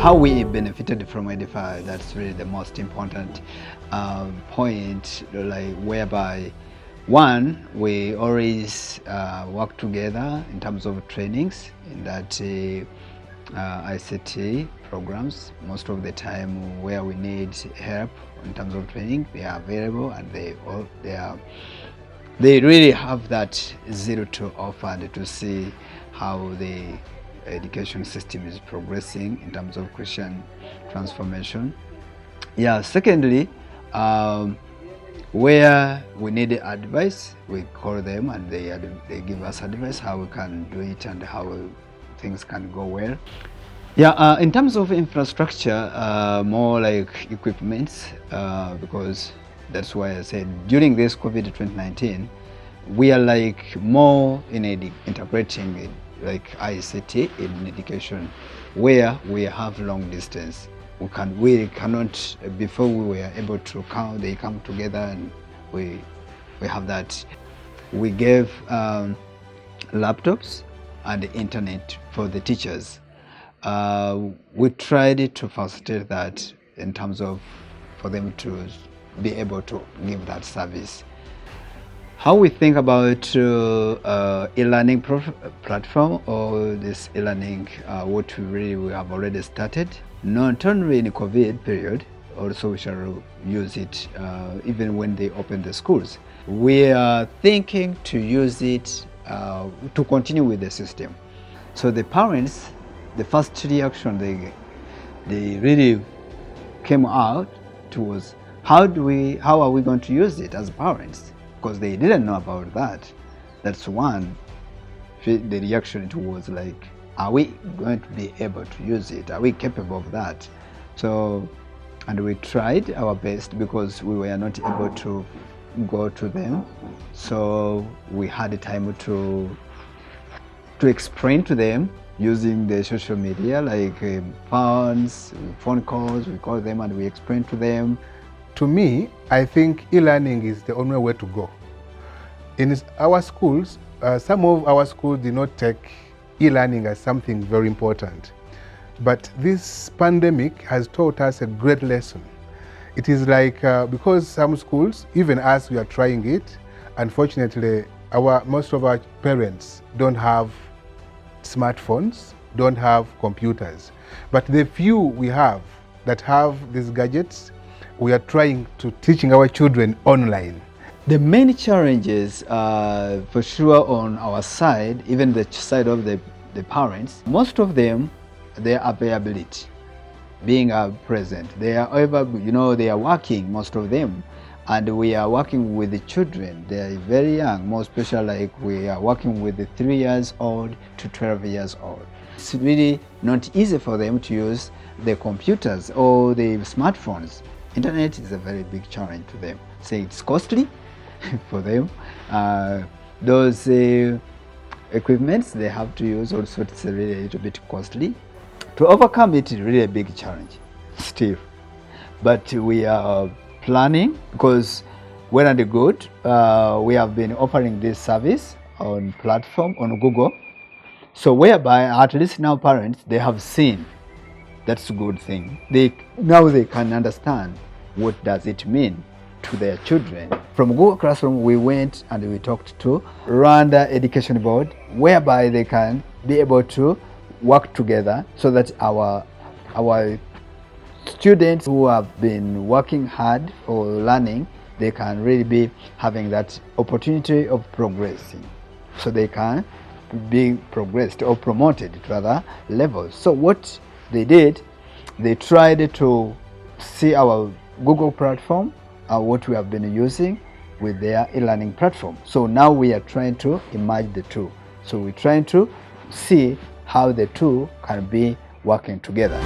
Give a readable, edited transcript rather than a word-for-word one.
how we benefited from Edify, that's really the most important point, like whereby one, we always work together in terms of trainings in that ICT programs. Most of the time where we need help in terms of training, they are available, and they really have that zeal to offer and to see how the education system is progressing in terms of Christian transformation. Yeah, secondly, where we need advice, we call them and they give us advice how we can do it and how things can go well. Yeah, in terms of infrastructure, more like equipments, because that's why I said during this COVID-19, we are like more in integrating it, like ICT in education, where we have long distance. We cannot, before we were able to come, they come together and we have that. We gave laptops and internet for the teachers. We tried to facilitate that in terms of for them to be able to give that service. How we think about e-learning platform or this e-learning, what we have already started, not only in the COVID period, also we shall use it even when they open the schools. We are thinking to use it to continue with the system. So the parents, the first reaction they really came out to was, how are we going to use it as parents? Because they didn't know about that. That's one. The reaction was like, are we going to be able to use it? Are we capable of that? So, and we tried our best because we were not able to go to them. So we had the time to explain to them using the social media, like phone calls, we call them and we explain to them. To me, I think e-learning is the only way to go. In our schools, some of our schools do not take e-learning as something very important. But this pandemic has taught us a great lesson. It is like, because some schools, even us, we are trying it, unfortunately, most of our parents don't have smartphones, don't have computers. But the few we have that have these gadgets, we are trying to teaching our children online. The main challenges for sure on our side, even the side of the parents, most of them, their availability, being present. They are they are working, most of them, and we are working with the children. They are very young, more especially like we are working with the 3 years old to 12 years old. It's really not easy for them to use the computers or the smartphones. Internet is a very big challenge to them. Say it's costly for them. Those equipments they have to use also, it's really a little bit costly. To overcome it is really a big challenge still. But we are planning, because well and good, we have been offering this service on platform on Google. So whereby at least now parents, they have seen. That's a good thing. Now they can understand what does it mean to their children. From Google Classroom, we went and we talked to Rwanda Education Board, whereby they can be able to work together so that our students who have been working hard for learning, they can really be having that opportunity of progressing. So they can be progressed or promoted to other levels. So what they did, they tried to see our Google platform, what we have been using with their e-learning platform. So now we are trying to merge the two. So we're trying to see how the two can be working together.